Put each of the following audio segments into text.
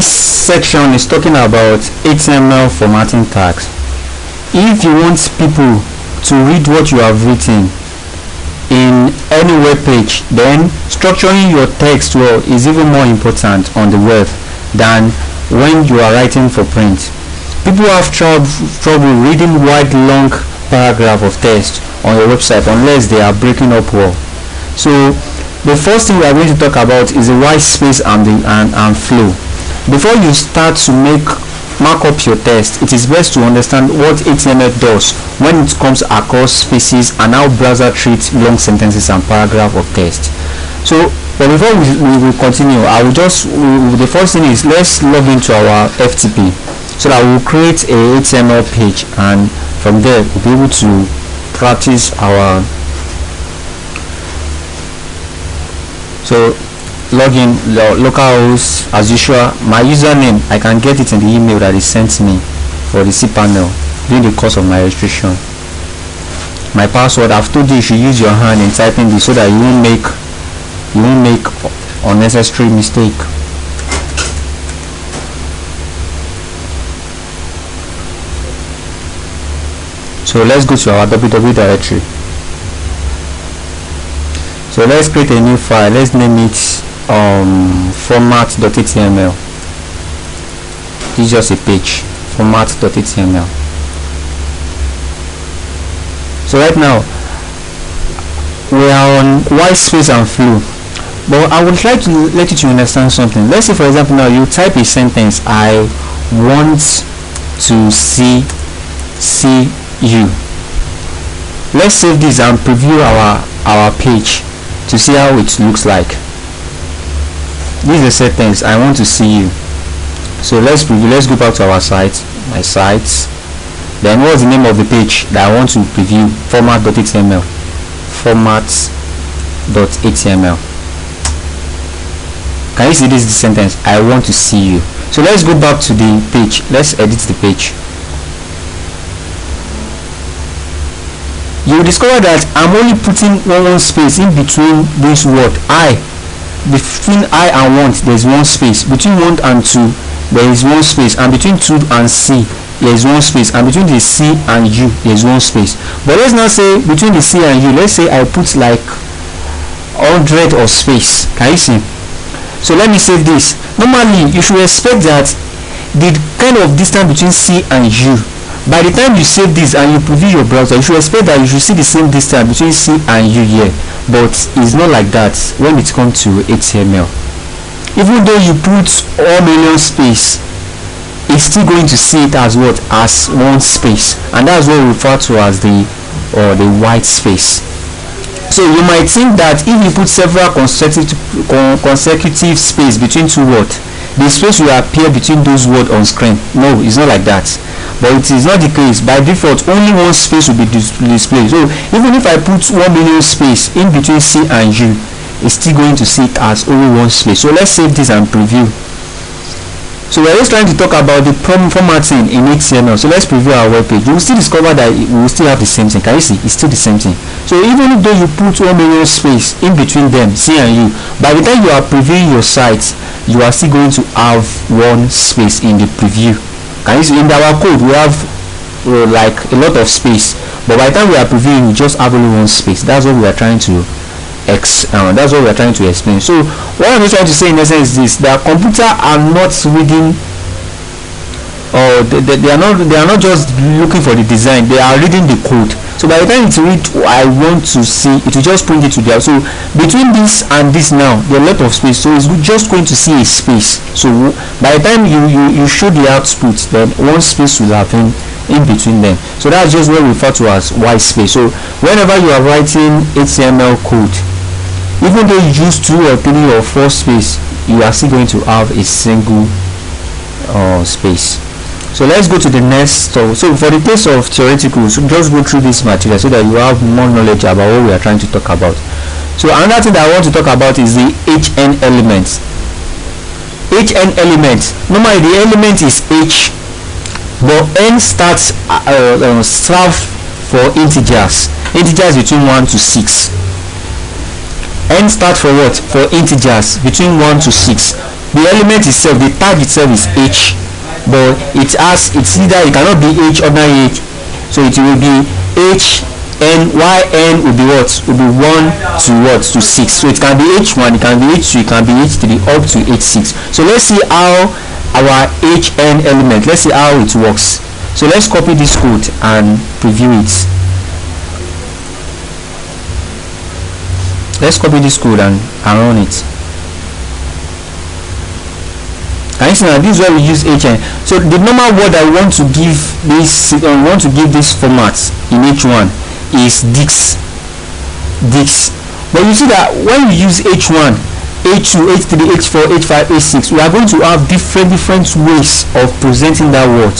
This section is talking about HTML formatting tags. If you want people to read what you have written in any web page, then structuring your text well is even more important on the web than when you are writing for print. People have trouble reading wide long paragraph of text on your website unless they are breaking up well. So the first thing we are going to talk about is the white space and flow. Before you start to mark up your text, it is best to understand what HTML does when it comes across spaces and how browser treats long sentences and paragraph of text. So but before we will continue, the first thing is, let's log into our FTP so that we will create a HTML page, and from there we'll be able to practice our. So login, localhost as usual. My username, I can get it in the email that is sent me for the cPanel during the course of my registration. My password, I've told you should use your hand in typing this so that you won't make unnecessary mistake. So let's go to our www directory. So let's create a new file. Let's name it format.html. This is just a page, format.html. So right now we are on white space and flow, but I would like to let you to understand something. Let's say, for example, now you type a sentence, I want to see you. Let's save this and preview our page to see how it looks like. This is a sentence, I want to see you. So let's preview. Let's go back to our site, my sites. Then what's the name of the page that I want to preview? Format.html. Format.html. Can you see this is the sentence, I want to see you? So let's go back to the page. Let's edit the page. You will discover that I'm only putting one space in between this word I. Between I and want, there is one space. Between want and to, there is one space. And between to and C, there is one space. And between the C and U, there is one space. But let's not say between the C and U. Let's say I put like 100 of space. Can you see? So let me save this. Normally, you should expect that the kind of distance between C and U, by the time you save this and you preview your browser, you should expect that you should see the same distance between C and U here. But it's not like that when it comes to HTML. Even though you put 1,000,000 space, it's still going to see it as what? As one space. And that's what we refer to as the white space. So you might think that if you put several consecutive space between two words, the space will appear between those words on screen. No, it's not like that. But it is not the case. By default, only one space will be displayed. So even if I put 1,000,000 space in between C and U, it's still going to see it as only one space. So let's save this and preview. So we're just trying to talk about the formatting in HTML. So let's preview our web page. You will still discover that we will still have the same thing. Can you see? It's still the same thing. So even though you put 1,000,000 space in between them, C and U, by the time you are previewing your site, you are still going to have one space in the preview. Can you see? In our code we have like a lot of space, but by the time we are previewing, we just have only one space. That's what we are trying to explain. So what I'm trying to say in essence is this: the computer are not reading, or they are not just looking for the design, they are reading the code. So by the time it read I want to see, it will just print it to there. So between this and this now, there are a lot of space, so it's just going to see a space. So by the time you show the output, then one space will have in between them. So that's just what we refer to as white space. So whenever you are writing HTML code, even though you use 2 or 3 or 4 space, you are still going to have a single space. So let's go to the next. So for the case of theoretical, so just go through this material so that you have more knowledge about what we are trying to talk about. So another thing that I want to talk about is the HN element. HN element, normally the element is H, but N starts for integers between 1 to 6. N starts for what? For integers between 1 to 6. the element itself, the tag itself is h, but it's either, it cannot be h ordinary h, so it will be h n, y n will be what, will be 1 to what, to 6. So it can be h1, it can be h2, it can be h3 up to h6. So let's see how our hn element, let's see how it works. So let's copy this code and preview it. Let's copy this code and run it. And you see now, this is where we use hn. So the normal word I want to give this format in h1 is dix. But you see that when we use h1, h2, h3, h4, h5, h6, we are going to have different ways of presenting that word.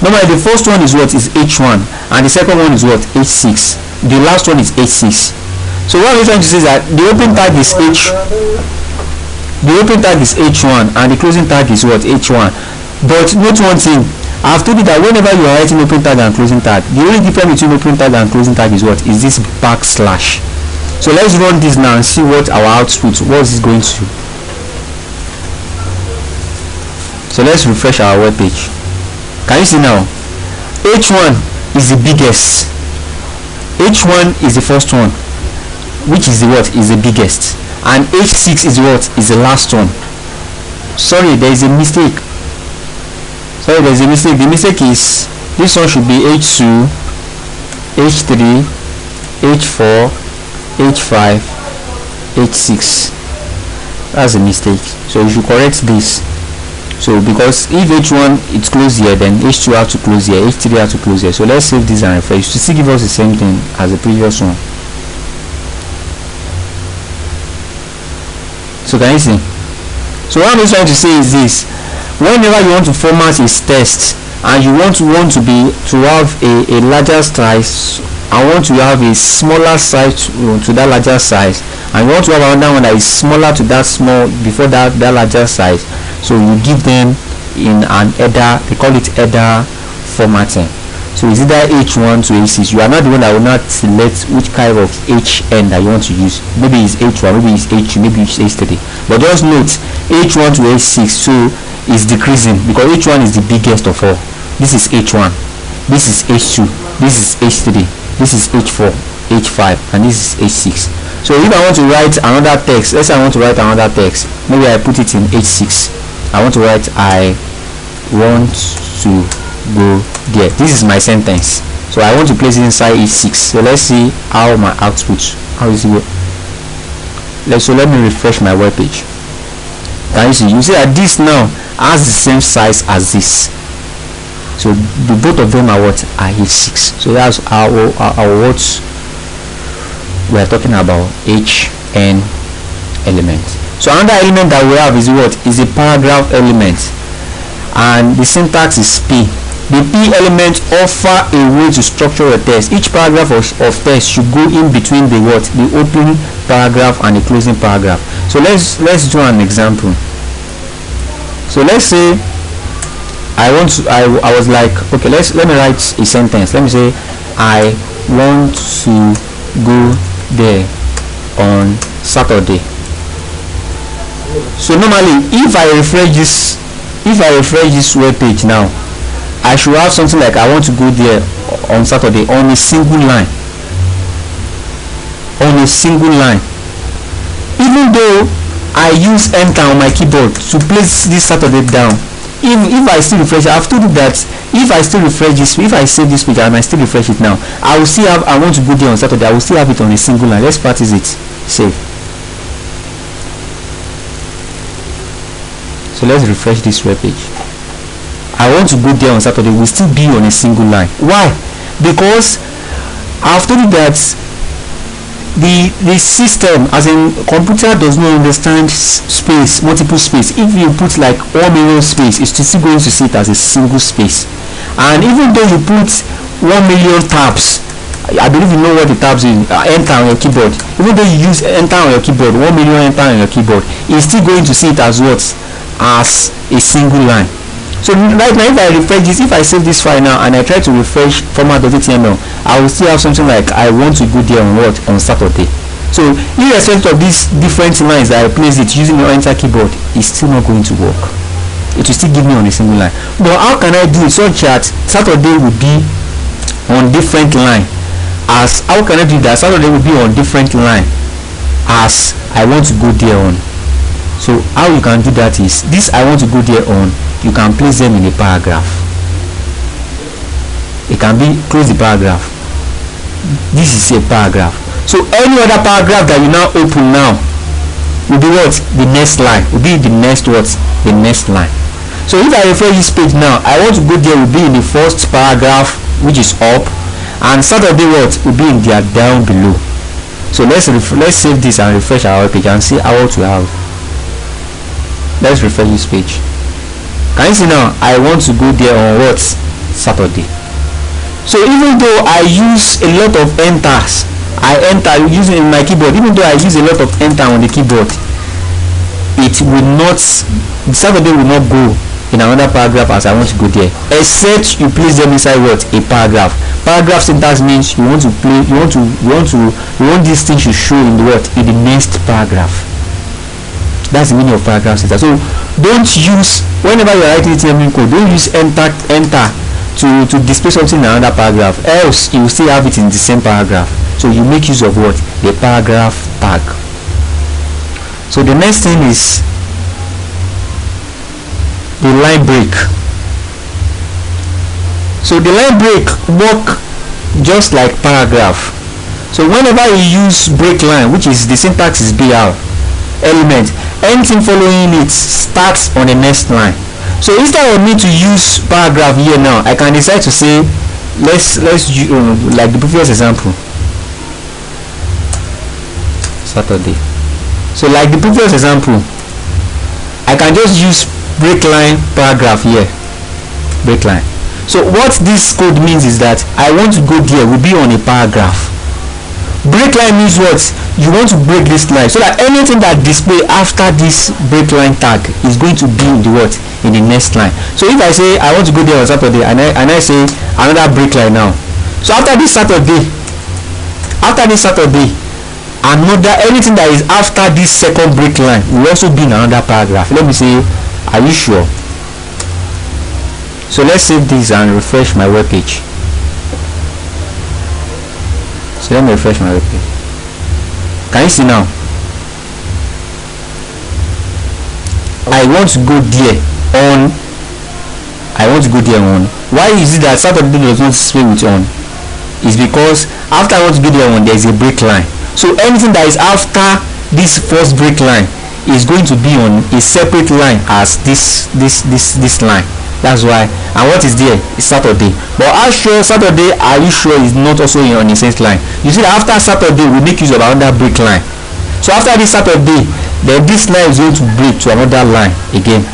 Normally the first one is what, is h1, and the second one is what, h6. The last one is h6. So what we're trying to say is that the open tag is h1 and the closing tag is what, h1. But note one thing, I've told you that whenever you are writing open tag and closing tag, the only difference between open tag and closing tag is what, is this backslash. So let's run this now and see what our output, what is going to. So let's refresh our web page. Can you see now, h1 is the biggest, h1 is the first one, which is the what, is the biggest, and h6 is what, is the last one. Sorry, there is a mistake. The mistake is, this one should be h2, h3, h4, h5, h6. That's a mistake, so you should correct this. So because if h1 it's closed here, then h2 have to close here, h3 have to close here. So let's save this and refresh to still give us the same thing as the previous one. So can you see? So what I'm trying to say is this: whenever you want to format a text and you want to have a larger size, and want to have a smaller size to that larger size, and you want to have another one that is smaller to that small before that larger size, so you give them in an header. They call it header formatting. So it's either h1 to h6. You are not the one that will not select which kind of hn that you want to use. Maybe it's h1, maybe it's h2, maybe it's h3. But just note, h1 to h6 so is decreasing because h1 is the biggest of all. This is h1, this is h2, this is h3, this is h4, h5, and this is h6. So if I want to write another text, let's say I want to write another text, maybe I put it in h6. I want to write I want to go there. This is my sentence, so I want to place it inside h6. So let's see how my output, how is it. Let me refresh my web page. Can you see? You see that this now has the same size as this. So the both of them are what, are h6. So that's our what we are talking about, hn element. So another element that we have is what, is a paragraph element, and the syntax is p. The p element offer a way to structure a text. Each paragraph of text should go in between the what, the opening paragraph and the closing paragraph. So let's do an example. So let's say I was like, okay, let me write a sentence. Let me say I want to go there on Saturday. So normally if I refresh this web page now, I should have something like I want to go there on Saturday on a single line. Even though I use enter on my keyboard to place this Saturday down, if I still refresh, I've told you that if I still refresh this, if I save this page and I still refresh it now, I will still have I want to go there on Saturday, I will still have it on a single line. Let's practice it. Save. So let's refresh this web page. I want to go there on Saturday will still be on a single line. Why? Because I've told you that the system, as in computer, does not understand space, multiple space. If you put like 1 million space, it's still going to see it as a single space. And even though you put 1 million tabs, I believe you know what the tabs is, enter on your keyboard. Even though you use enter on your keyboard, 1 million enter on your keyboard, it's still going to see it as what? As a single line. So right now, if I refresh this, if I save this file now and I try to refresh format.html, I will still have something like I want to go there on what, on Saturday. So irrespective of these different lines that I place it using your enter keyboard, it's still not going to work. It will still give me on a single line. But how can I do it such that Saturday will be on different line? How can I do that? Saturday will be on different line as I want to go there on. So how you can do that is this I want to go there on, you can place them in a paragraph. It can be close the paragraph. This is a paragraph. So any other paragraph that you now open now will be what? The next line. Will be the next what? The next line. So if I refer this page now, I want to go there will be in the first paragraph, which is up, and Saturday what will be in there down below. So let's save this and refresh our page and see how to have. Let's refresh this page. Can you see now? I want to go there on what? Saturday. So even though I use a lot of enters, I enter using in my keyboard, even though I use a lot of enter on the keyboard, it will not, Saturday will not go in another paragraph as I want to go there, except you place them inside what? A paragraph. Paragraph syntax means you want to play, you want this thing to show in the what? In the next paragraph. That's the meaning of paragraph syntax. So don't use, whenever you are writing HTML code, don't use enter to display something in another paragraph, else you will still have it in the same paragraph. So you make use of what? The paragraph tag. So the next thing is the line break. So the line break work just like paragraph. So whenever you use break line, which is the syntax is BR element, anything following it starts on the next line. So instead of me to use paragraph here now, I can decide to say let's like the previous example, Saturday. So like the previous example, I can just use break line paragraph here, break line. So what this code means is that I want to go there will be on a paragraph. Break line means what? You want to break this line so that anything that display after this break line tag is going to be in the what? In the next line. So if I say I want to go there on Saturday and I say another break line now, so after this Saturday, another anything that is after this second break line will also be in another paragraph. Let me say, are you sure? So let's save this and refresh my web page. So let me refresh my web page. Can you see now? I want to go there on. Why is it that Saturday does not display with on? Is because after I want to go there on, there is a break line. So anything that is after this first break line is going to be on a separate line as this line. That's why. And what is there is Saturday. But how sure Saturday are you sure is not also on the same line? You see that after Saturday we make use of another break line. So after this Saturday, then this line is going to break to another line again.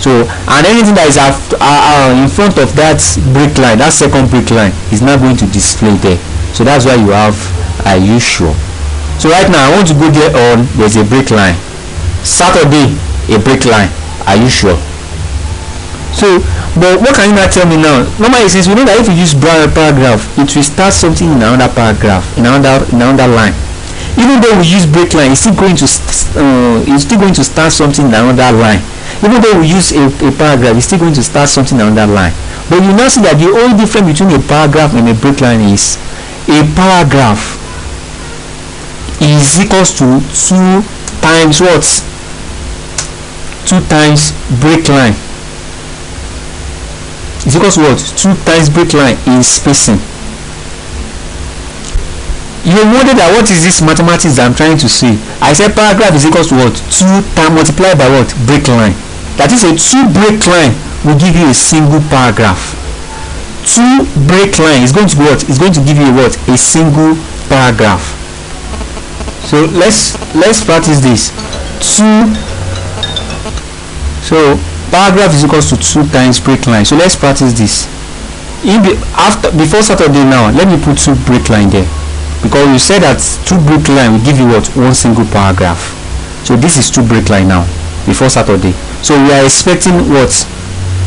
So and anything that is in front of that break line, that second break line, is not going to display there. So that's why you have are you sure. So right now I want to go there on, there's a break line. Saturday, a break line. Are you sure? So, but what can you not tell me now? Normally, since we know that if you use paragraph, it will start something in another paragraph, in another line. Even though we use break line, it's still going to start something in another line. Even though we use a paragraph, it's still going to start something in another line. But you now see that the only difference between a paragraph and a break line is a paragraph is equals to 2 times what? 2 times break line. Is equals to what? 2 times break line in spacing. You wonder that what is this mathematics that I'm trying to say? I said paragraph is equals to what? 2 times multiplied by what? Break line. That is a 2 break line will give you a single paragraph. 2 break line is going to be what? It's going to give you what? A single paragraph. So let's practice this. 2. So paragraph is equals to 2 times break line. So let's practice this. Before Saturday now, let me put 2 break line there, because you said that 2 break line will give you what? 1 single paragraph. So this is 2 break line now before Saturday. So we are expecting what?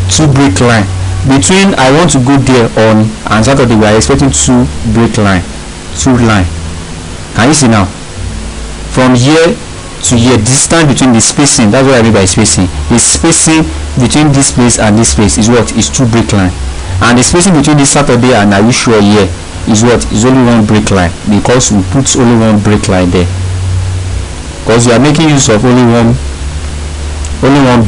2 break line. Between I want to go there on and Saturday, we are expecting 2 break line, 2 line. Can you see now? from here to here, distance between the spacing, that's what I mean by spacing. The spacing between this place and this place is what? Is 2 break line. And the spacing between this Saturday and Are You Sure here is what? Is only 1 break line, because we put only 1 break line there, because we are making use of only one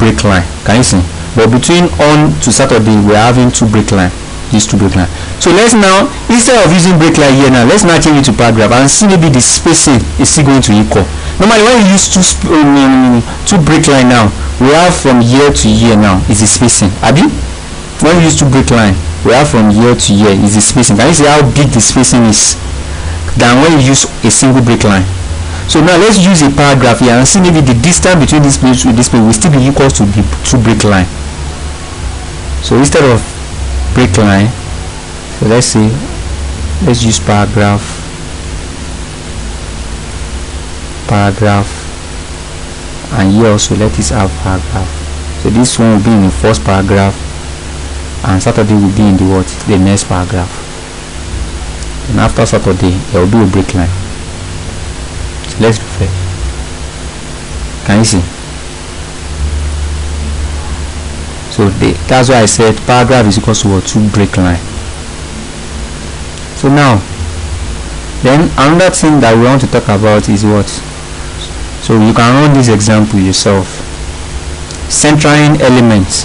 break line. Can you see? But between on to Saturday we are having 2 break line, these 2 break line. So let's now, instead of using break line here now, let's now change it to paragraph and see maybe the spacing is still going to equal. Normally when you use two break line now, we have from here to here now is the spacing. Abi, when we use 2 break line, we have from here to here is the spacing. Can you see how big the spacing is than when you use a single break line? So now let's use a paragraph here and see maybe the distance between this place with this place will still be equal to the 2 break line. So instead of break line, so let's use paragraph, and here also let us have paragraph. So this one will be in the first paragraph and Saturday will be in the what? The next paragraph. And after Saturday there will be a break line. So let's refer. Can you see? So that's why I said paragraph is equal to what? 2 break line. So now then another thing that we want to talk about is what? So you can run this example yourself. Centering elements.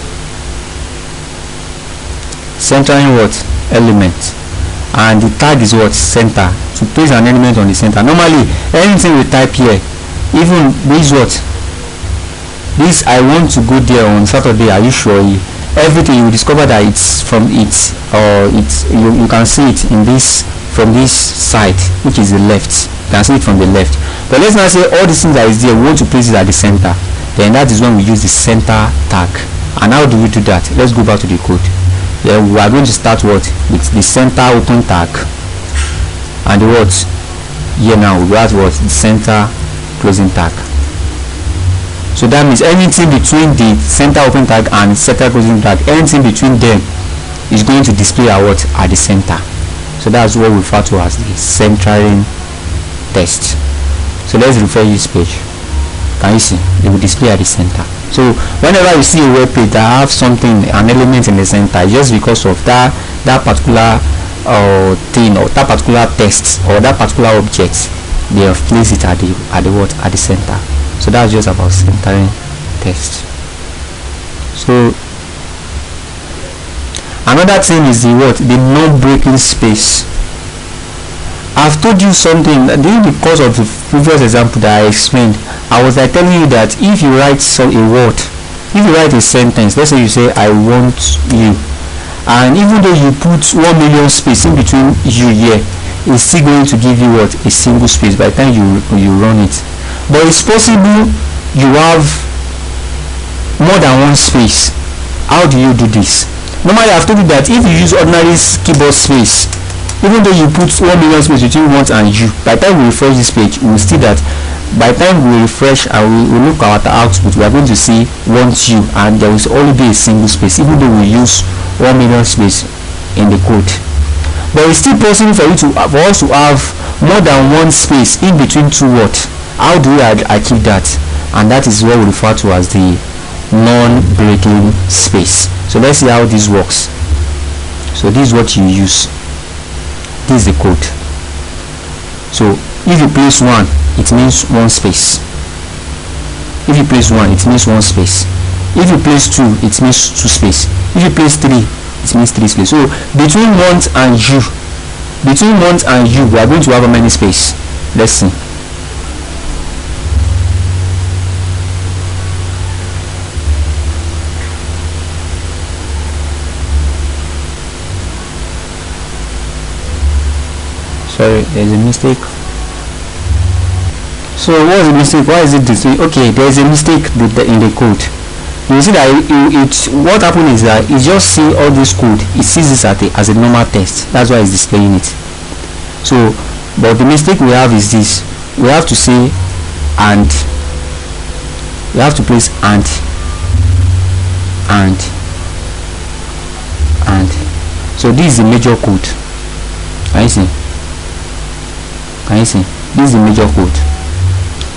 Centering what? Element. And the tag is what? Center. To place an element on the center. Normally anything we type here, even this what? This I want to go there on Saturday, Are You Sure? Everything you will discover that it's from it, or it's you can see it in this, from this side, which is the left. You can see it from the left. But let's now say all these things that is there, we want to place it at the center. Then that is when we use the center tag. And how do we do that? Let's go back to the code. Then we are going to start what? With the center open tag. And the what? Here now we have what? The center closing tag. So that means anything between the center open tag and center closing tag, anything between them is going to display at what? At the center. So that's what we refer to as the centering test. So let's refer this page. Can you see? It will display at the center. So whenever you see a web page that have something, an element in the center, just because of that particular thing, or that particular text, or that particular object, they have placed it at the what? At the center. So that's just about centering text. So another thing is the what? The non-breaking space. I've told you something during the course of the previous example that I explained. I was like telling you that if you write a word, if you write a sentence, let's say you say I want you, and even though you put 1 million space in between you here, it's still going to give you what? A single space by the time you run it. But it's possible you have more than one space. How do you do this? Normally I've told you that if you use ordinary keyboard space, even though you put 1 million space between want and you, by the time we refresh this page, we will see that by the time we refresh and we look at the output, we are going to see want you, and there will only be a single space, even though we use 1 million space in the code. But it's still possible for us to have more than one space in between two words. How do we achieve that? And that is what we refer to as the non-breaking space. So let's see how this works. So this is what you use. This is the code. So if you place 1, it means 1 space. If you place 1, it means 1 space. If you place 2, it means 2 space. If you place 3, it means 3 space. So between want and you, we are going to have how many space? Let's see. Sorry, there's a mistake. So what is the mistake? Why is it this way? Okay, there is a mistake in the code. You see that what happened is that it just see all this code, it sees this as a normal text. That's why it's displaying it. So but the mistake we have is this: we have to say and, we have to place and. So this is the major code. Can you see? This is the major code.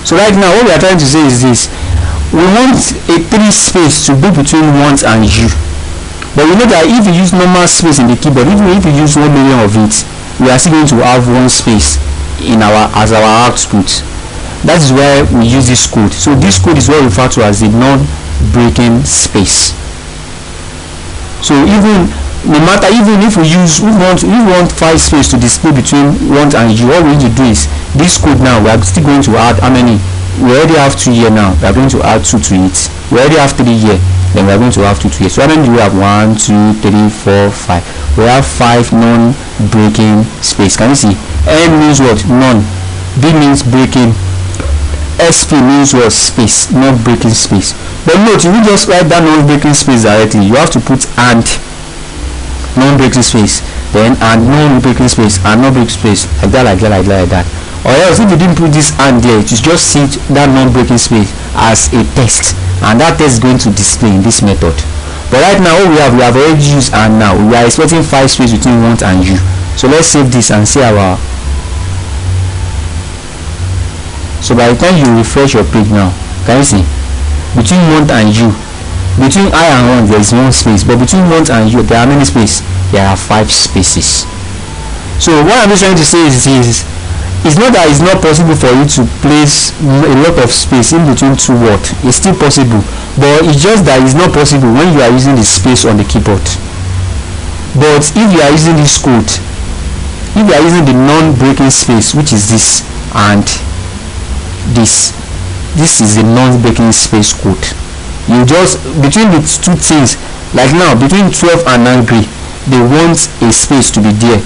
So right now what we are trying to say is this: we want a 3 space to be between want and you, but we know that if you use normal space in the keyboard, even if you use 1 million of it, we are still going to have 1 space in our as our output. That is why we use this code. So this code is what we refer to as the non-breaking space. So even no matter, even if we want 5 space to display between want and you, all we need to do is this code. Now we are still going to add how many? We already have 2 here. Now we are going to add 2 to it. We already have 3 here, then we are going to have 2 to it. So how many do we have? 1 2 3 4 5. We have 5 non-breaking space. Can you see? N means what? None. B means breaking. SP means what? Space, not breaking space. But note, you will just write that non-breaking space directly. You have to put and non-breaking space, then and non-breaking space, and non-breaking space, like that. Or else if you didn't put this and there, you just see that non-breaking space as a text, and that text is going to display in this method. But right now what we have already used and now we are expecting 5 space between want and you. So let's save this and see our. So by the time you refresh your page now, can you see? Between want and you, between I and want there is 1 space, but between want and you there are many spaces. There are 5 spaces. So what I'm just trying to say is this: it's not that it's not possible for you to place a lot of space in between 2 words. It's still possible, but it's just that it's not possible when you are using the space on the keyboard. But if you are using this code, if you are using the non-breaking space, which is this and this is the non-breaking space code, you just between the 2 things, like now between 12 and angry, they want a space to be there.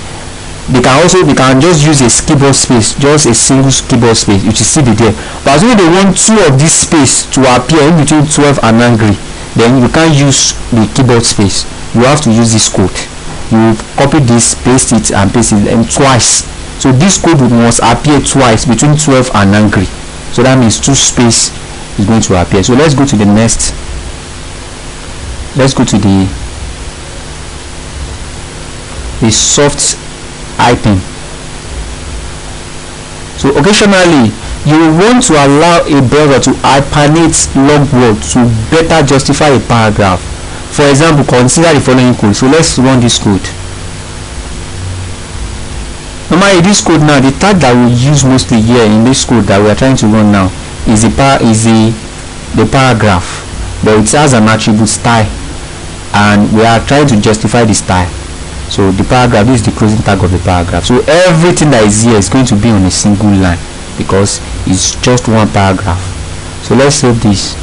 They can just use a keyboard space, just a single keyboard space, which is still be there. But as when they want 2 of this space to appear in between 12 and angry, then you can't use the keyboard space. You have to use this code. You copy this, paste it and paste it, and twice. So this code must appear twice between 12 and angry. So that means 2 space is going to appear. So let's go to the next. Let's go to the soft item. So occasionally you want to allow a browser to hyphenate long words to better justify a paragraph. For example, consider the following code. So let's run this code. Normally this code now, the tag that we use mostly here in this code that we are trying to run now is the paragraph, but it has an attribute style, and we are trying to justify the style. So the paragraph is the closing tag of the paragraph. So everything that is here is going to be on a single line because it's just 1 paragraph. So let's save this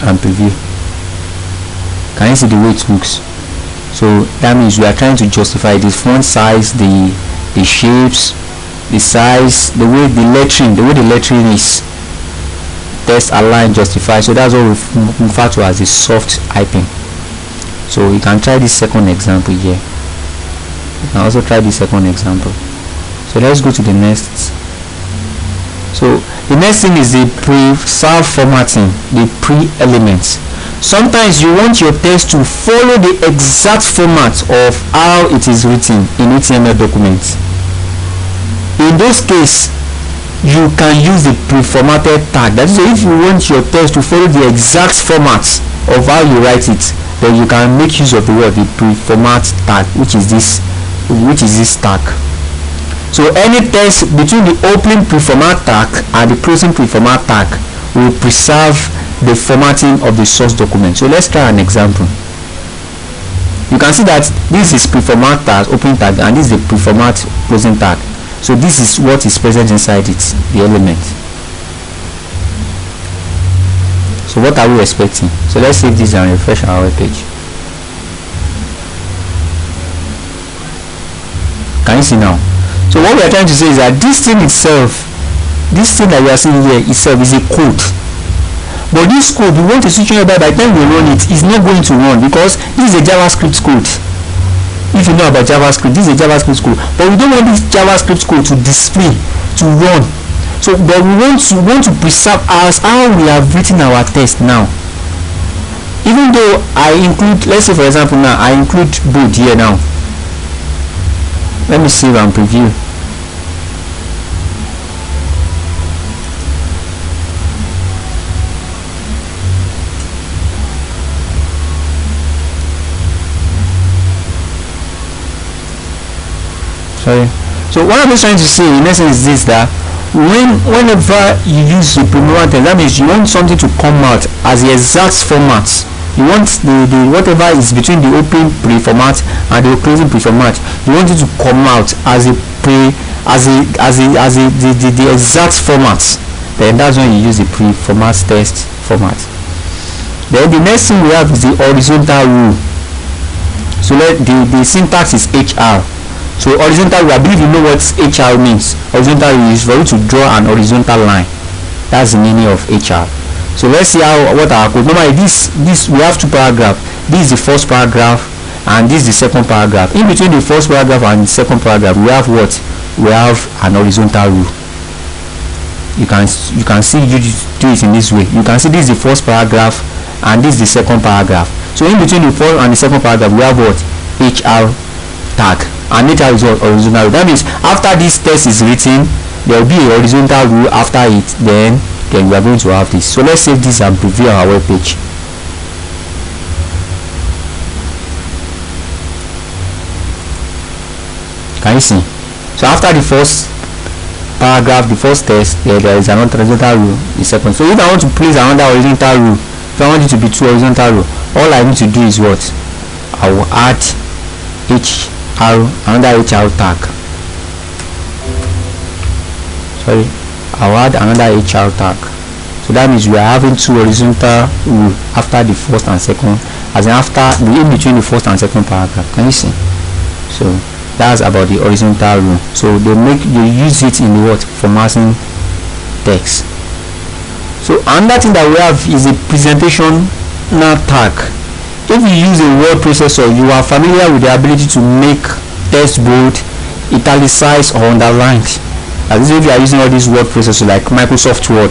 and preview. Can you see the way it looks? So that means we are trying to justify the font size, the shapes, the size, the way the lettering is. Text align, justify. So that's what we refer to as the soft typing. So you can try this second example here. You can also try this second example. So let's go to the next. So the next thing is the pre-serve formatting, the pre-elements. Sometimes you want your text to follow the exact format of how it is written in HTML documents. In those cases, you can use the pre-formatted tag. That is, if you want your text to follow the exact format of how you write it, then you can make use of the word the pre-format tag, which is this tag. So any text between the opening pre-format tag and the closing pre-format tag will preserve the formatting of the source document. So let's try an example. You can see that this is pre-format tag, opening tag, and this is the pre-format closing tag. So this is what is present inside it, the element. So what are we expecting? So let's save this and refresh our web page. Can you see now? So what we are trying to say is that this thing itself, this thing that we are seeing here itself is a code. But this code, we want to switch over. By the time we run it, it's not going to run because this is a JavaScript code. If you know about JavaScript, this is a JavaScript code. But we don't want this JavaScript code to display, to run. So but we want to preserve as how we have written our text now. Even though I include, let's say for example now, I include bold here now. Let me save and preview. Sorry. So what I'm just trying to say in essence is this, that whenever you use the pre-format text, that means you want something to come out as the exact format. You want the whatever is between the opening pre-format and the closing pre-format, you want it to come out as the exact format. Then that's when you use the pre-format text format. Then the next thing we have is the horizontal rule. So the syntax is HR. So horizontal rule, I believe you know what HR means. Horizontal rule is for you to draw an horizontal line. That's the meaning of HR. So let's see what our code. Normally this we have two paragraphs. This is the first paragraph and this is the second paragraph. In between the first paragraph and the second paragraph, we have what? We have an horizontal rule. You can see you do it in this way. You can see this is the first paragraph and this is the second paragraph. So in between the first and the second paragraph, we have what? HR tag. And HR is what? Horizontal rule. That means after this text is written, there will be a horizontal rule after it. Then we are going to have this. So let's save this and preview our web page. Can you see? So after the first paragraph, the first text, there is another horizontal rule. The second. So if I want to place another horizontal rule, if I want it to be two horizontal rule, all I need to do is what? I will add another HR tag. Sorry, I'll add another HR tag. So that means we are having two horizontal rule after the first and second, as in after the in between the first and second paragraph. Can you see? So that's about the horizontal rule. So they use it in the what? Formatting text. So another thing that we have is a presentation tag. If you use a word processor, you are familiar with the ability to make text bold, italicized or underlined. As if you are using all these word processors like Microsoft Word,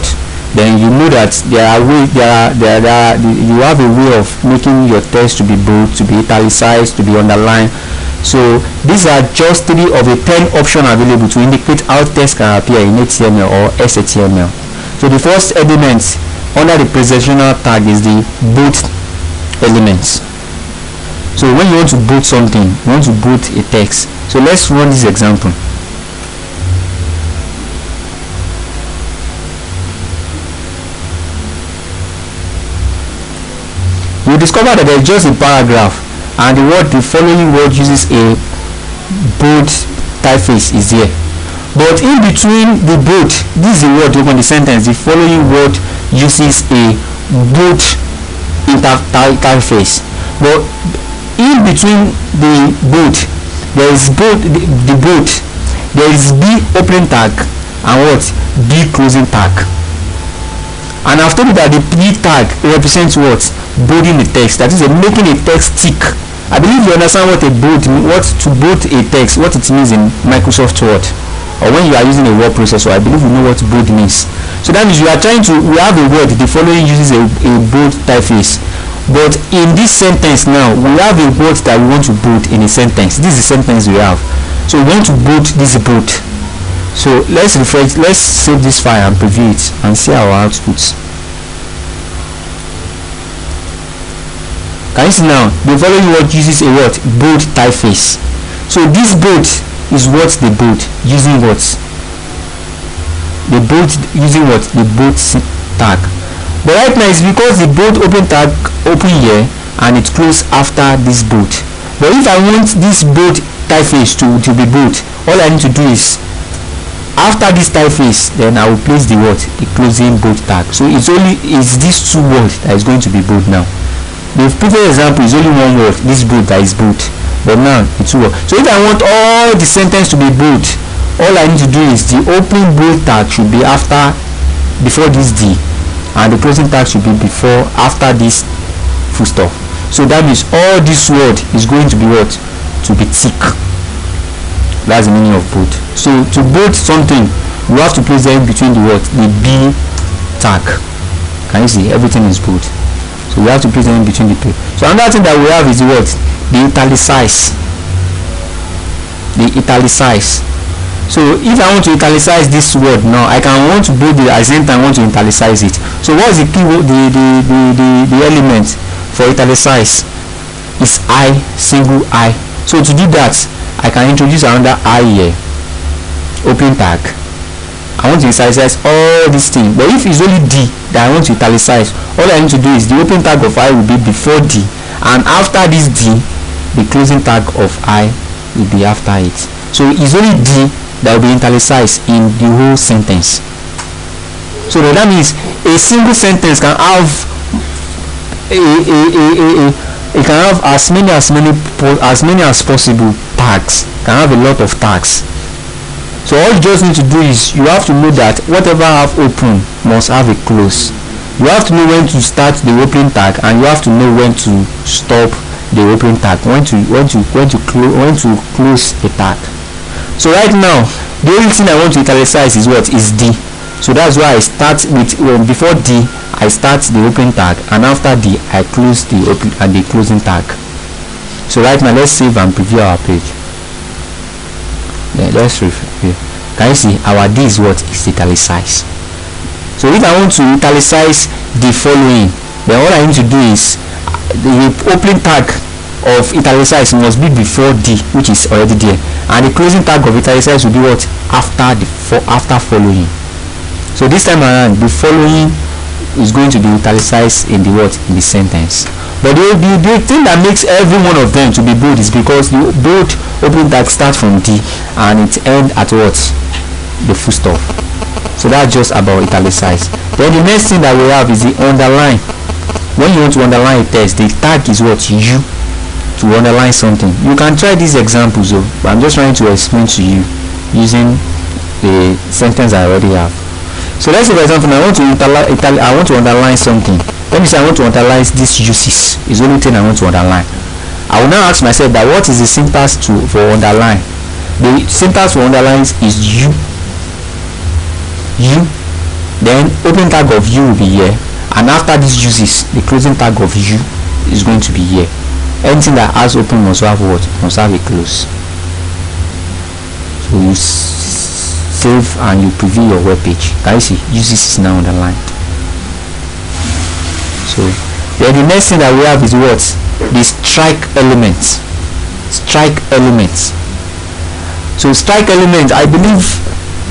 then you know that you have a way of making your text to be bold, to be italicized, to be underlined. So these are just 3 of the 10 options available to indicate how text can appear in HTML or XHTML. So the first element under the presentational tag is the bold elements. So when you want to bold something, you want to bold a text. So let's run this example. You discover that there is just a paragraph and the following word uses a bold typeface is here. But in between the bold, this is the word to open the sentence, the following word uses a bold typeface. But in between the bold, there is the bold, there is B opening tag and what? B closing tag. And I've told you that the B tag represents what? Bolding the text, that is making a text thick. I believe you understand what to bold a text, what it means in Microsoft Word, or when you are using a word processor. I believe you know what bold means. So that means we have a word, the following uses a bold typeface. But in this sentence now, we have a word that we want to bold in a sentence. This is the sentence we have. So we want to bold this bold. So let's save this file and preview it and see our outputs. Can you see now? The following word uses a what? Bold typeface. So this bold is what they bold using what? The bold using what? The bold tag. But right now it's because the bold open tag open here and it closed after this bold. But if I want this bold typeface to be bold, all I need to do is after this typeface, then I will place the word, the closing bold tag. So it's these two words that is going to be bold now. The previous example is only one word, this bold that is bold, but now it's two words. So if I want all the sentence to be bold, all I need to do is the opening bold tag should be before this D, and the closing tag should be after this full stop. So that means all this word is going to be what? To be thick. That's the meaning of bold. So to bold something, you have to place them between the word, the B tag. Can you see? Everything is bold. So we have to place them in between the two. So another thing that we have is the word, the italicize. The italicize. So if I want to italicize this word now, I can want to bold it at the same time I want to italicize it. So what is the key word, the element for italicize? Is I, single I. So to do that, I can introduce another I here, open tag. I want to italicize all these things, but if it's only D that I want to italicize, all I need to do is the open tag of I will be before D, and after this D, the closing tag of I will be after it. So it's only D that will be italicized in the whole sentence. So that means a single sentence can have it can have as many as possible tags, can have a lot of tags. So all you just need to do is you have to know that whatever have open must have a close. You have to know when to start the opening tag, and you have to know when to stop the opening tag, when to close the tag. So right now the only thing I want to italicize is what is D. So that's why I start with before D I start the open tag, and after D I close the open and the closing tag. So right now let's save and preview our page. Yeah, let's review. Can you see our D is what is italicized? So if I want to italicize the following, then all I need to do is the opening tag of italicized must be before D, which is already there, and the closing tag of italicized will be what after following. So this time around the following is going to be italicized in the in the sentence. But the thing that makes every one of them to be bold is because the bold opening tag start from D and it end at what? The full stop. So that's just about italicized. Then the next thing that we have is the underline. When you want to underline a text, the tag is what? U, to underline something. You can try these examples though, but I'm just trying to explain to you using the sentence I already have. So let's say for example I want to underline something. Let me say I want to underline this uses. Is the only thing I want to underline. I will now ask myself that what is the syntax for underline? The syntax for underline is U. Then open tag of U will be here, and after this uses, the closing tag of U is going to be here. Anything that has open must have what? Must have a close. So you save and you preview your web page. Can you see uses is now underlined? So then the next thing that we have is what? The strike elements. So strike element, I believe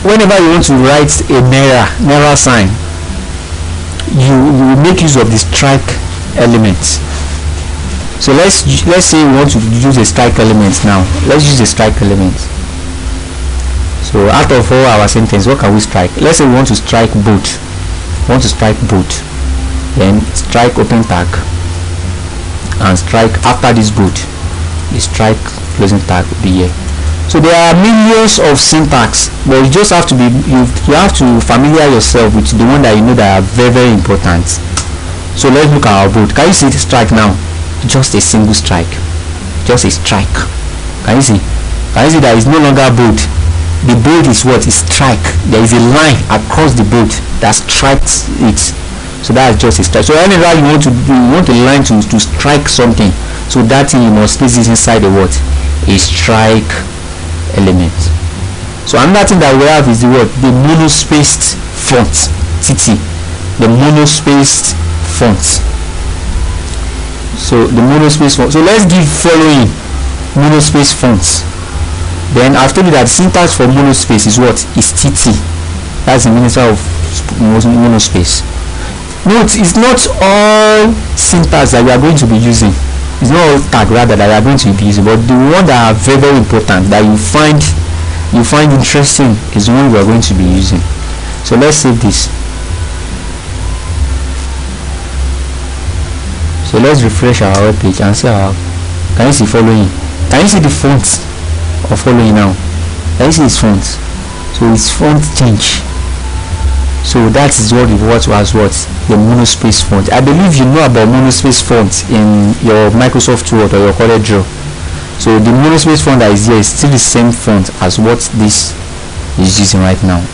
whenever you want to write a naira sign, you make use of the strike elements. So let's say we want to use a strike element now. Let's use a strike element. So out of all our sentence, what can we strike? Let's say we want to strike both. Then strike open tag and strike after this boot, the strike closing tag will be here. So there are millions of syntax, but you just have to be you have to familiar yourself with the one that you know that are very, very important. So let's look at our boot. Can you see the strike now? Just a single strike, just a strike. Can you see that is no longer boot? The boot is what is strike. There is a line across the boot that strikes it. So that's just a strike. So whenever you want a line to strike something, so that thing you must place this inside the what? A strike element. So another thing that we have is the what? The monospaced font. TT. The monospaced font. So the monospaced font. So let's give following monospaced fonts. Then I've told you that the syntax for monospace is what? Is TT. That's the minister of monospace. Note, it's not all syntax that we are going to be using. It's not all tag rather that we are going to be using, but the one that are very, very important that you find interesting is the one we are going to be using. So let's save this. So let's refresh our web page and see our. Can you see following? Can you see the font of following now? Can you see its font? So its font change. So that is what the monospace font. I believe you know about monospace font in your Microsoft Word or your Corel Draw. So the monospace font that is here is still the same font as what this is using right now.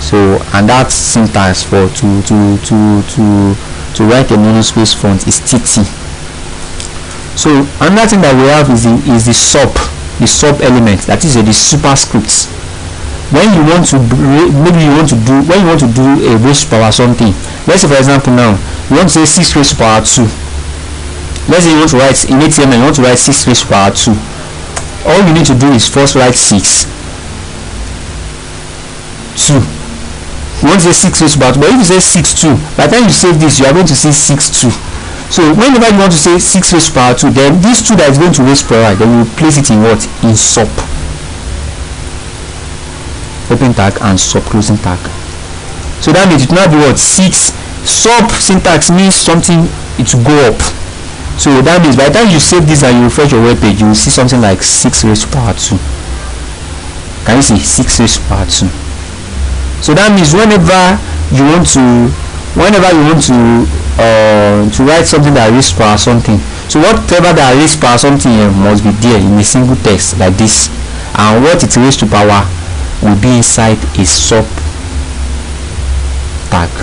So and that syntax for to write a monospace font is TT. So another thing that we have is the sub element, that is the superscripts. When you want to do a raised power something, let's say for example now you want to say 6 raised to power 2. let's say you want to write in HTML, you want to write 6 raised to power 2. All you need to do is first write 6 2. You want to say 6 raised to power 2, but if you say 6 2, by the time you save this, you are going to say 6 2. So whenever you want to say 6 raised to power 2, then this 2 that is going to raise power, then you place it in what? In sub. Open tag and sub closing tag. So that means it will now be what? 6. Sub syntax means something, it will go up. So that means by the time you save this and you refresh your web page, you will see something like 6 raised to power 2. Can you see? 6 raised to power 2. So that means whenever you want to write something that raised power something, so whatever that raised power something must be there in a single text like this, and what it raised to power will be inside a sub tag.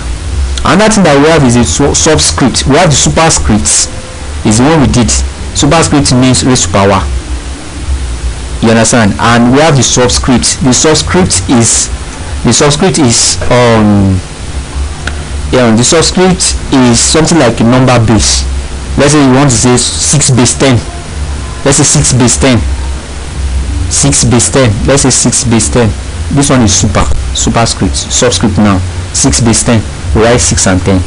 Another thing that we have is a subscript. We have the superscripts, is the one we did. Superscript means raised to power, you understand? And we have the subscript. The subscript is something like a number base. Let's say you want to say 6 base 10. Let's say 6 base 10. 6 base 10. Let's say 6 base 10. This one is superscript. Subscript now. 6 base 10. We write 6 and 10.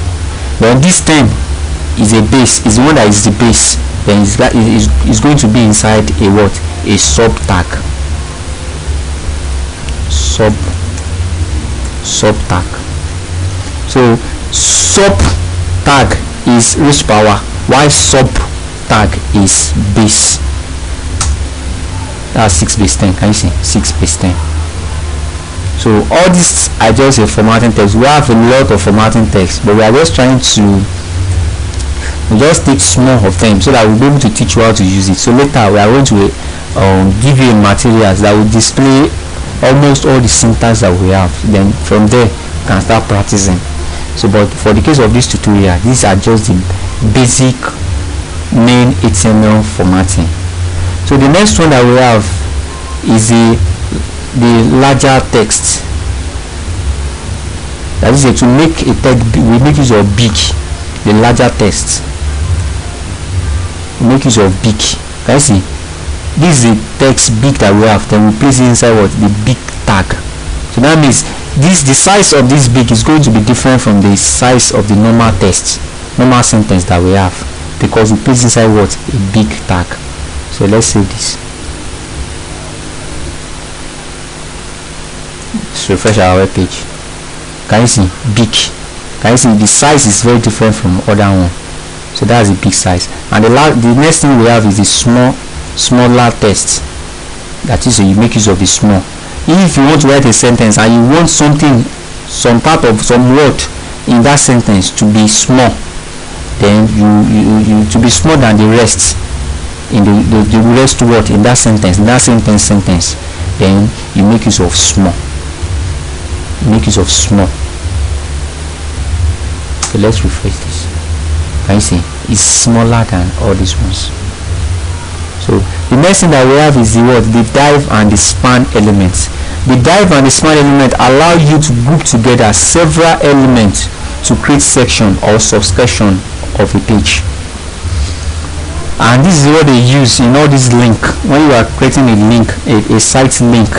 Then this 10 is a base. Is the one that is the base. Then it's going to be inside a what? A sub tag. Sub tag. So sub tag is raised power, while sub tag is base. That's 6 base 10. Can you see? 6 base 10. So all this are just a formatting text. We have a lot of formatting text, but we are just trying to just take small of them so that we'll be able to teach you how to use it. So later we are going to give you materials that will display almost all the syntax that we have. Then from there you can start practicing. So but for the case of this tutorial, these are just the basic main HTML formatting. So the next one that we have is the larger text. That is to make a text, we make use of big, the larger text. We make use of big. Can you see? This is the text big that we have. Then we place it inside what? The big tag. So that means the size of this big is going to be different from the size of the normal text, normal sentence that we have, because we place inside what? A big tag. So let's save this. Let's refresh our web page. Can you see? Big. Can you see? The size is very different from other one. So that's the big size. And the next thing we have is the smaller text. That is, you make use of the small. If you want to write a sentence and you want something, some part of some word in that sentence to be small, then you to be smaller than the rest in the rest word in that sentence, then you make use of small. Make use of small. Okay, let's refresh this. Can you see? It's smaller than all these ones. So the next thing that we have is the word, the div and the span elements. The div and the span element allow you to group together several elements to create section or subsection of a page. And this is what they use in all this link. When you are creating a link, a site link,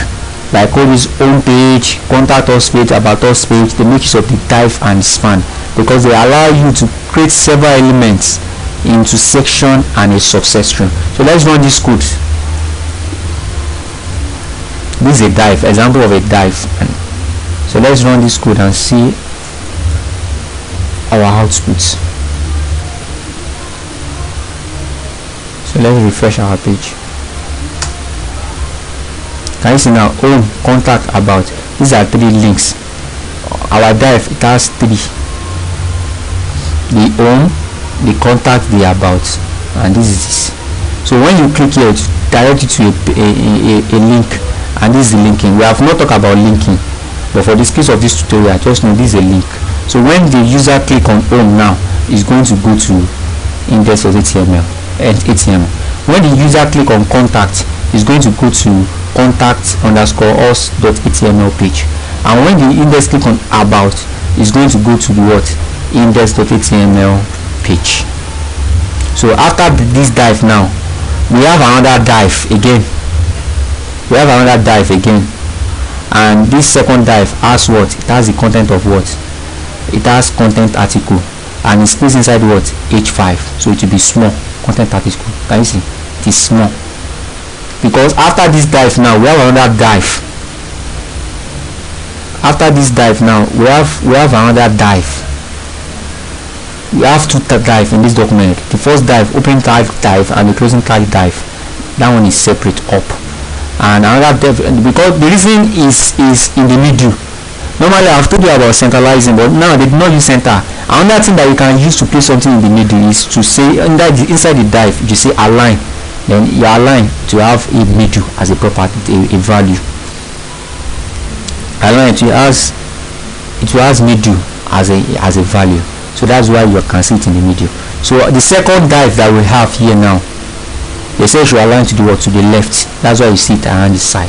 like all this home page, contact us page, about us page, they make use of the div and span because they allow you to create several elements into section and a subsection. So let's run this code. This is a div, example of a div. So let's run this code and see our output. So let's refresh our page. Can you see now? Home, contact, about. These are 3 links. Our div, it has 3. The home, the contact, the about, and this is this. So when you click here, it directs you to a link, and this is the linking. We have not talked about linking, but for this case of this tutorial, just know this is a link. So when the user click on home now, it's going to go to index.html and HTML. When the user click on contact, it's going to go to contact_us.html page. And when the index click on about, it's going to go to the what? Index.html page. So after this div now, we have another div again. And this second div has what? It has the content of what? It has content article, and it's placed inside what? H5. So it will be small content article. Can you see? It is small, because after this div now we have another div. After this div now we have another div. We have two div in this document. The first div, opening tag div, and the closing tag div. That one is separate up. And another div, because the reason is in the middle. Normally I've told you about centralizing, but now they do not use center. Another thing that you can use to place something in the middle is to say inside the div you say align. Then you align to have a middle as a property, a value. Align it has middle as a value. So that's why you can see it in the middle. So the second div that we have here now, they say should align to the what? To the left. That's why you see it around the side.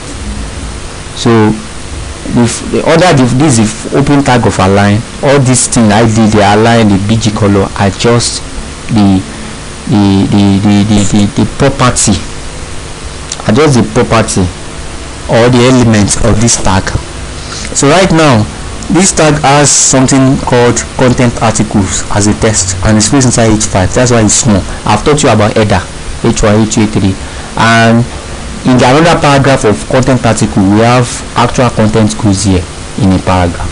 So if the other this is open tag of align. All these things I did, the align, the BG color, are just the property, adjust the property or the elements of this tag. So right now this tag has something called content articles as a text, and it's placed inside H5. That's why it's small. I've taught you about header, H1, H2, H3, and in the another paragraph of content article we have actual content goes here in a paragraph.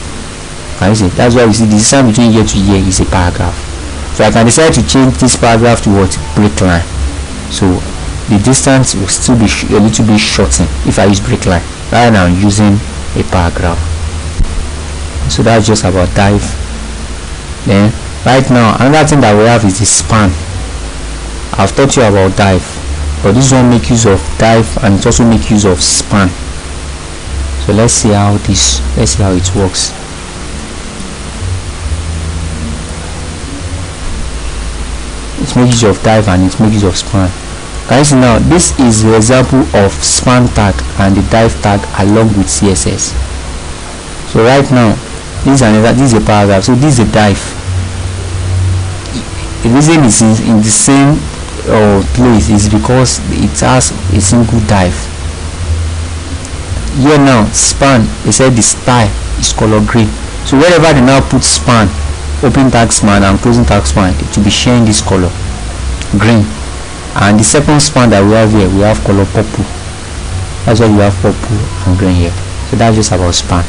Can you see? That's why you see the distance between year to year is a paragraph. So I can decide to change this paragraph to what? Break line. So the distance will still be a little bit shortened if I use break line rather than using a paragraph. So that's just about div. Then right now another thing that we have is the span. I've taught you about div, but this one make use of div and it also make use of span. So let's see how it works. It makes use of div and it makes use of span. Can you see now? This is the example of span tag and the div tag along with CSS. So right now this is a paragraph. So this is a div. The reason is in the same place is because it has a single div. Here now span, they said the style is color green. So wherever they now put span, open tag span and closing tag span, it will be sharing this color green. And the second span that we have here, we have color purple. That's why we have purple and green here. So that's just about span.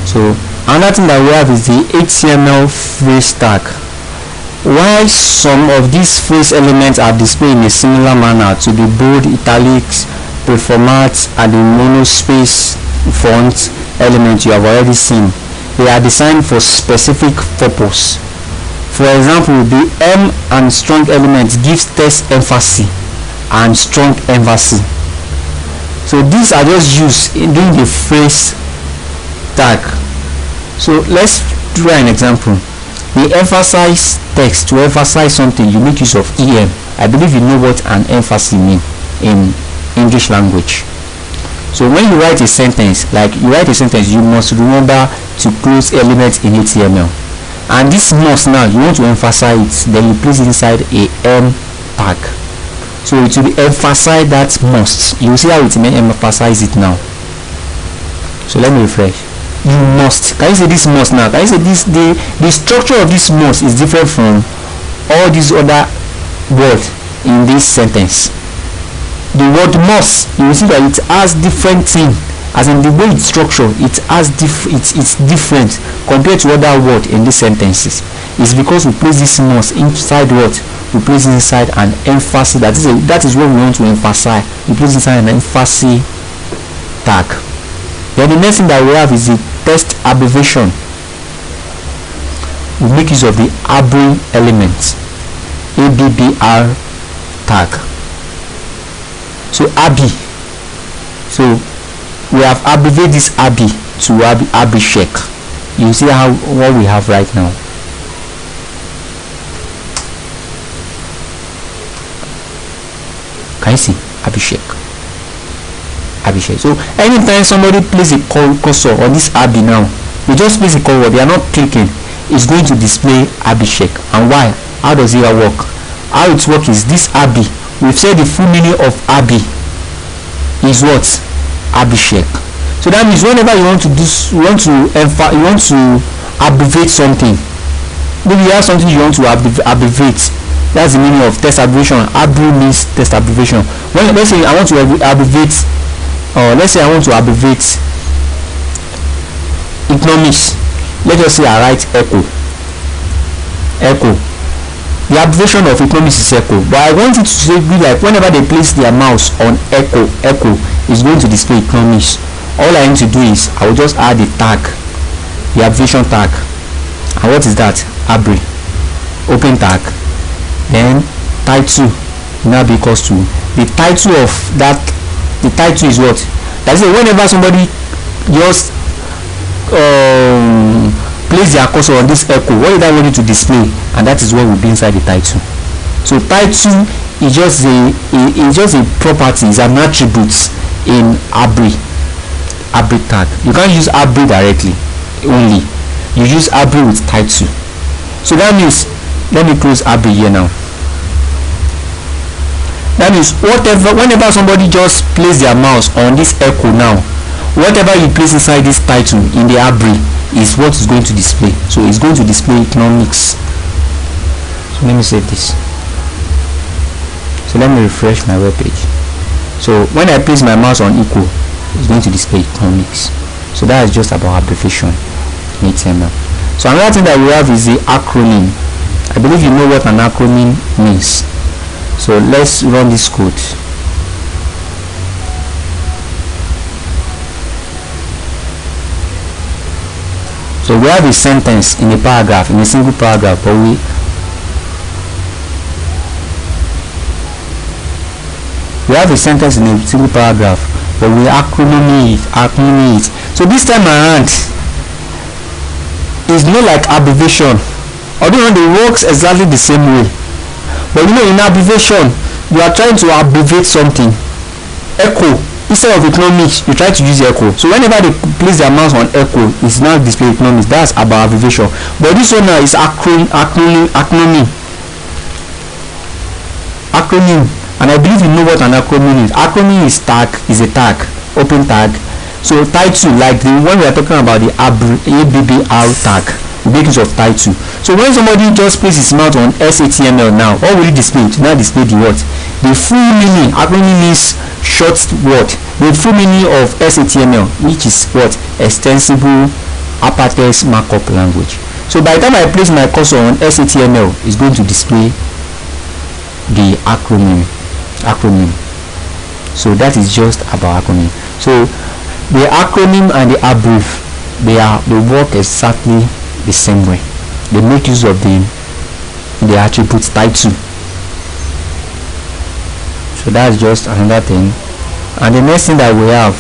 So another thing that we have is the HTML phrase tag. While some of these phrase elements are displayed in a similar manner to the bold, italics, preformats, and the monospace font element you have already seen, they are designed for specific purpose. For example, the M and strong element gives text emphasis and strong emphasis. So these are just used in doing the phrase tag. So let's try an example. The emphasize text, to emphasize something you make use of EM. I believe you know what an emphasis means in English language. So when you write a sentence, you must remember to close elements in HTML, and this must, now you want to emphasize it, then you place it inside a M tag. So it will emphasize that must. You will see how it may emphasize it now. So let me refresh. You must. Can you say this must now? Can you say this? The structure of this must is different from all these other words in this sentence. The word must, you will see that it has different thing, as in the way it's structured, it has it's different compared to other words in these sentences. It's because we place this must inside what? We place it inside an emphasis. That is what we want to emphasize. We place inside an emphasis tag. Then the next thing that we have is the text abbreviation. We make use of the ABBR element, ABBR tag. So ABI. So we have abbreviated this ABI to Abhishek. You see what we have right now. Can you see Abhishek? So anytime somebody places a cursor on this ABI now, You just place a keyword, they are not clicking, it's going to display Abhishek. And why? How does it work? How it works is this Abhi, we've said the full meaning of Abhi is what? Abhishek. So that means whenever you want to do, you want to abbreviate something, maybe you have something you want to abbreviate, that's the meaning of text abbreviation. Abri means text abbreviation. When, let's say I want to abbreviate, let's say I want to abbreviate economics, let's just say I write echo. The abbreviation of economics is echo, but I want it to be like whenever they place their mouse on echo is going to display economics. All I need to do is I will just add the tag, the abbreviation tag. And what is that? Abri. Open tag. Then title now be equals to the title of that. The title is what? That's it. Whenever somebody just place their cursor on this echo, what is that wanting to display? And that is what will be inside the title. So title is just a property, is an attribute in Abri tag. You can't use Abri directly only, you use Abri with title. So that means, let me close Abri here now. That means whenever somebody just place their mouse on this echo now, whatever you place inside this title in the Abri is what is going to display. So it's going to display economics. So let me save this. So let me refresh my web page. So when I place my mouse on equal, it's going to display economics. So that is just about abbreviation in HTML. So another thing that we have is the acronym. I believe you know what an acronym means. So let's run this code. So we have a sentence in a paragraph, in a single paragraph, but we have a sentence in a single paragraph, but we acronym it. So this time around, it's not like abbreviation, although it works exactly the same way. But you know, in abbreviation, you are trying to abbreviate something. Echo, instead of economics, you try to use echo. So whenever they place their mouse on echo, it's now display economics. That's about abbreviation. But this one now is acronym. And I believe you know what an acronym is. Acronym is tag, is a tag, open tag. So title, like the one we are talking about, the ABBR tag, make use of title. So when somebody just places his mouth on SHTML now, what will it display? It will now display the what? The full meaning. Acronym means short word. The full meaning of SHTML, which is what? Extensible hypertext markup language. So by the time I place my cursor on SHTML, it's going to display the acronym. So that is just about acronym. So the acronym and the abbrev, they work exactly the same way. They make use of the attribute title. So that's just another thing. And the next thing that we have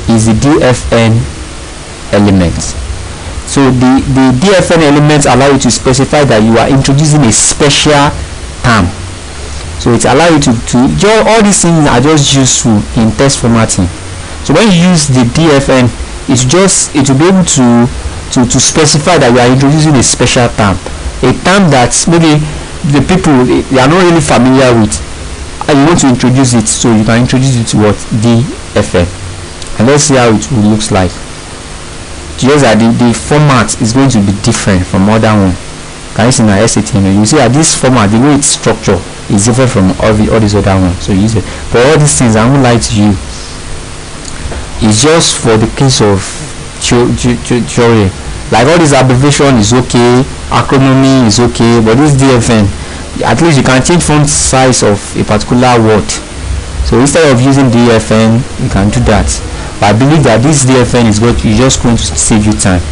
is the DFN elements. So the DFN elements allow you to specify that you are introducing a special term. So it allows you to all these things are just useful in text formatting. So when you use the DFN, it will be able to specify that you are introducing a special term, a term that maybe the people they are not really familiar with, and you want to introduce it. So you can introduce it to what? DFN. And let's see how it looks like. Just that the format is going to be different from other one. Can you see my HTML? You see that this format, the way it's structured, is different from all these other ones. So you use it. But all these things, I won't lie to you, it's just for the case of theory. Like all this abbreviation is okay, acronym is okay, but this DFN, at least you can change font size of a particular word. So instead of using DFN, you can do that. But I believe that this DFN is just going to save you time.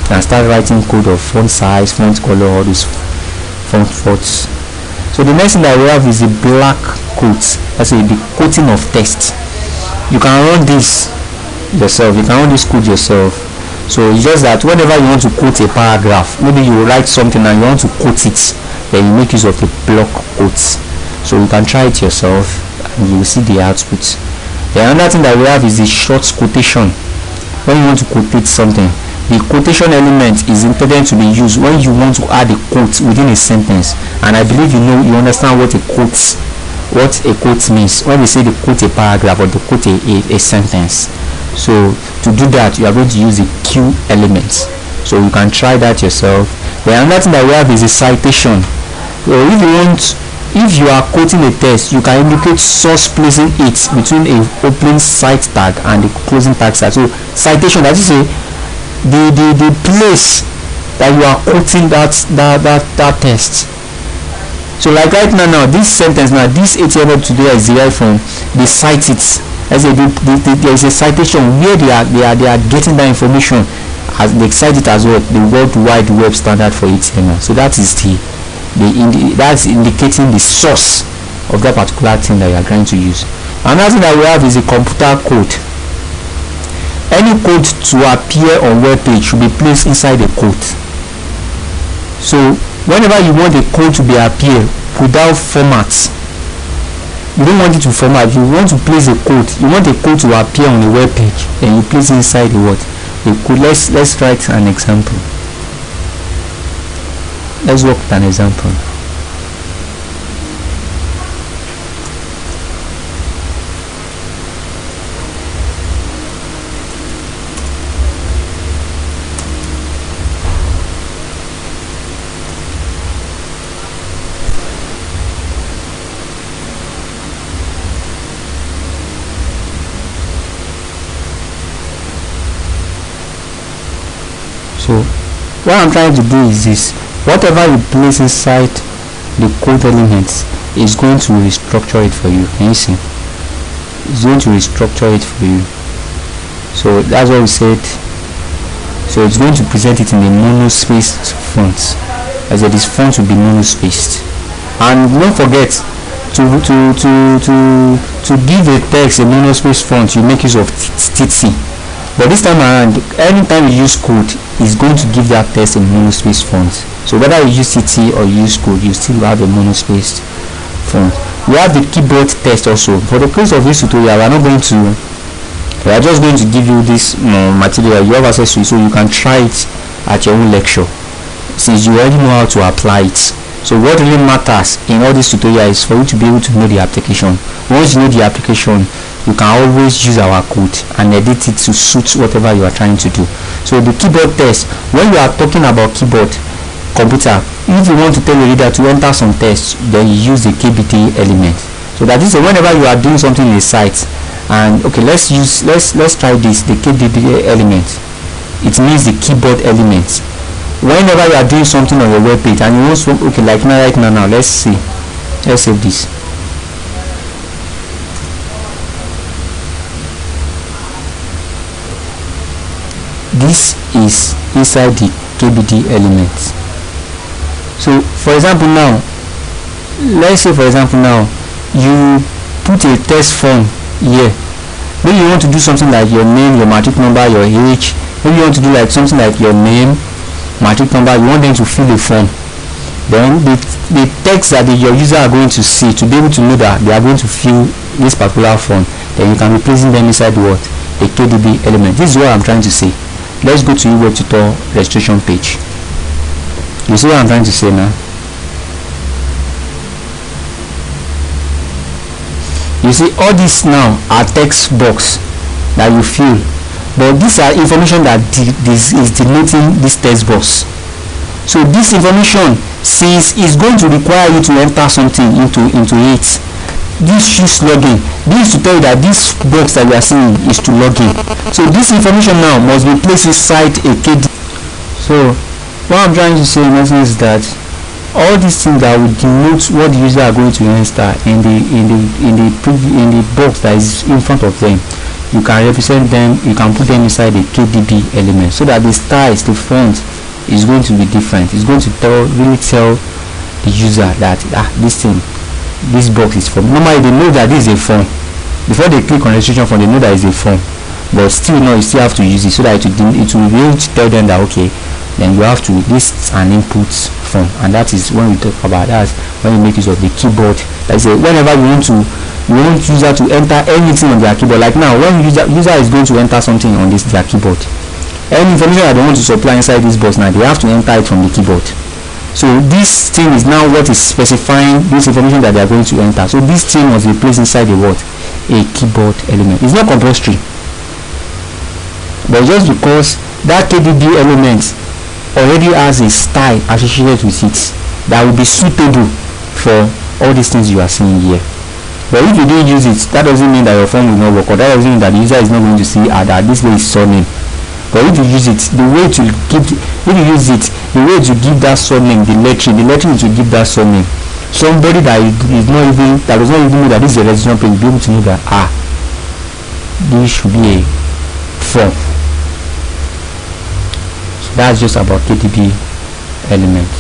You can start writing code of font size, font color, all these fonts. So the next thing that we have is the black coat. That's the coating of text. You can run this yourself. You can run this code yourself. So it's just that whenever you want to quote a paragraph, maybe you write something and you want to quote it, then you make use of the block quotes. So you can try it yourself and you will see the output. The another thing that we have is the short quotation. When you want to quotate something, the quotation element is intended to be used when you want to add a quote within a sentence. And I believe you understand what a quote means when we say to quote a paragraph or to quote a sentence. So to do that, you are going to use the Q elements. So you can try that yourself. Then another thing that we have is a citation. So if you are quoting a text, you can indicate source placing it between a opening cite tag and the closing tag. So citation, that is the place that you are quoting that text. So like right now this sentence, now this HTML today is derived from they cite it. As there is a citation where they are getting that information, as they cite it as well, the World Wide Web standard for HTML. So that is that's indicating the source of that particular thing that you are trying to use. Another thing that we have is a computer code. Any code to appear on web page should be placed inside the code. So whenever you want a code to be appear without format, you don't want it to format, you want to place a code, you want a code to appear on the web page, then you place it inside the code. Let's write an example. Let's work with an example. So what I'm trying to do is this: whatever you place inside the code elements is going to restructure it for you. Can you see? It's going to restructure it for you. So that's what we said. So it's going to present it in a monospaced font. As I said, this font will be monospaced. And don't forget to give a text a monospaced font, you make use of TT. But this time around, anytime you use code, it's going to give that text a monospaced font. So whether you use TT or you use code, you still have a monospaced font. We have the keyboard text also. For the case of this tutorial, we are just going to give you this material. You have access to it, so you can try it at your own lecture, since you already know how to apply it. So what really matters in all this tutorial is for you to be able to know the application. Once you know the application, you can always use our code and edit it to suit whatever you are trying to do. So the keyboard text, when you are talking about keyboard computer, if you want to tell a reader to enter some text, then you use the KBT element. So that is whenever you are doing something in the site, and okay, let's try this, the KBT element. It means the keyboard element. Whenever you are doing something on your web page and you want to, okay, like right now, let's save this. This is inside the KBT element. So for example now, let's say for example now you put a text form here. Maybe you want to do something like your name, your matric number, your age. Maybe you want to do like something like your name, matric number. You want them to fill a form. Then the text that your user are going to see, to be able to know that they are going to fill this particular form, then you can be placing them inside what? The KDB element. This is what I'm trying to say. Let's go to Ewebtutor registration page. You see what I'm trying to say now? You see all this now are text box that you fill, but these are information that this is denoting this text box. So this information, since it's going to require you to enter something into it, this choose login. This is to tell you that this box that you are seeing is to login. So this information now must be placed inside a KD. So what I'm trying to say in essence is that all these things that will denote what the user are going to enter in the box that is in front of them, you can represent them, you can put them inside the KDB element, so that the styles, the font is going to be different. It's going to really tell the user that this box is form. Normally they know that this is a form. Before they click on registration form, they know that it's a form, but still no, you still have to use it so that it will be able to tell them that okay, then you have to, this is an input form. And that is when we talk about that, when you make use of the keyboard. That's it. Whenever you want user to enter anything on their keyboard, like now when user is going to enter something on their keyboard, Any information that they want to supply inside this box now, they have to enter it from the keyboard. So this thing is now what is specifying this information that they are going to enter. So this thing must be placed inside a what? A keyboard element. It's not compulsory, but just because that KDB element already has a style associated with it that will be suitable for all these things you are seeing here. But if you don't use it, that doesn't mean that your phone will not work, or that doesn't mean that the user is not going to see that this way is surname. But if you use it, the way to give, if you use it, the way to give that surname, the lettering to give that surname, somebody that is not even, that does not even know that this is a registration page, will be able to know that this should be a form. So that's just about KDB element.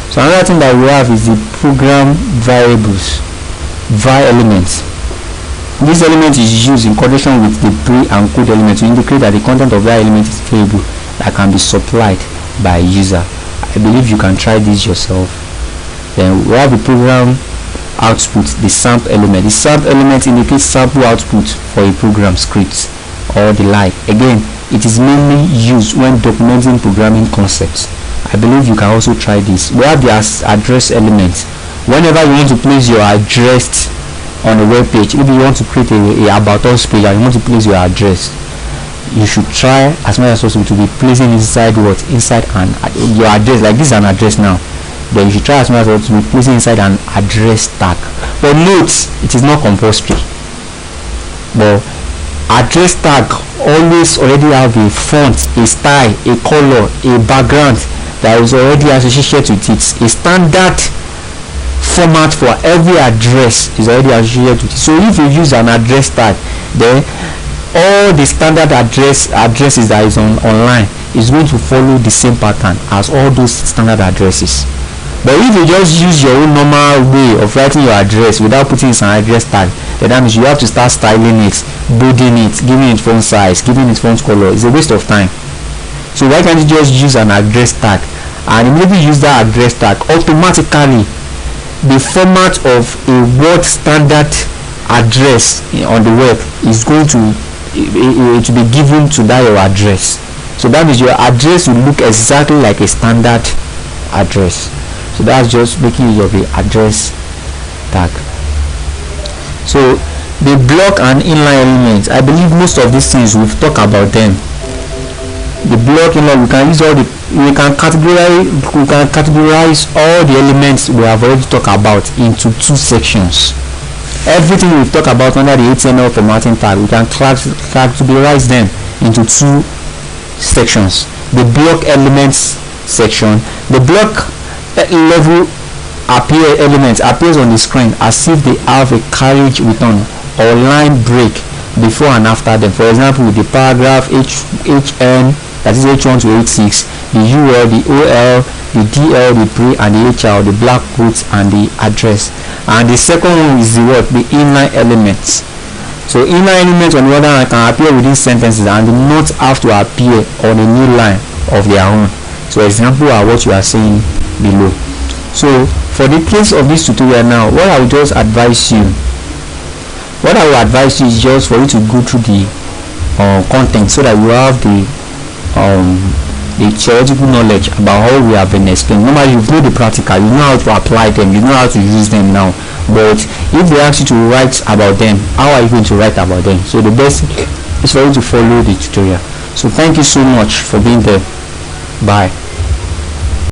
So another thing that we have is the program variables, var elements. This element is used in conjunction with the pre and code element to indicate that the content of that element is variable that can be supplied by a user. I believe you can try this yourself. Then we have the program output, the samp element. The samp element indicates sample output for a program script or the like. Again, it is mainly used when documenting programming concepts. I believe you can also try this. We have the address element. Whenever you want to place your address on a web page, if you want to create a about us page and you want to place your address, you should try as much as possible to be placing inside your address. Like this is an address now, then you should try as much as possible to be placing inside an address tag. But note, it is not compulsory, but address tag always already have a font, a style, a color, a background that is already associated with it. A standard format for every address is already associated with it. So if you use an address tag, then all the standard addresses that is online is going to follow the same pattern as all those standard addresses. But if you just use your own normal way of writing your address without putting an address tag, then that means you have to start styling it, building it, giving it font size, giving it font color. It's a waste of time. So why can't you just use an address tag and immediately use that address tag? Automatically the format of a word standard address on the web is going to be given to that your address. So that means your address will look exactly like a standard address. So that's just making use of the address tag. So the block and inline elements, I believe most of these things we've talked about them. The block inline, we can categorize all the elements we have already talked about into two sections. Everything we've talked about under the HTML formatting tag, we can categorize them into two sections. The block elements section, the block level element appears on the screen as if they have a carriage return or line break before and after them. For example, with the paragraph HN, that is H1 to H6, the UL, the OL, the DL, the pre and the HR, the black quotes and the address. And the second one is the inline elements. So inline elements on the other hand can appear within sentences and do not have to appear on a new line of their own. So example are what you are seeing below. So for the case of this tutorial now, what I will just advise you, is just for you to go through the content so that you have the theoretical knowledge about how we have been explained. Normally you know the practical, you know how to apply them, you know how to use them now. But if they ask you to write about them, how are you going to write about them? So the best is for you to follow the tutorial. So thank you so much for being there. Bye.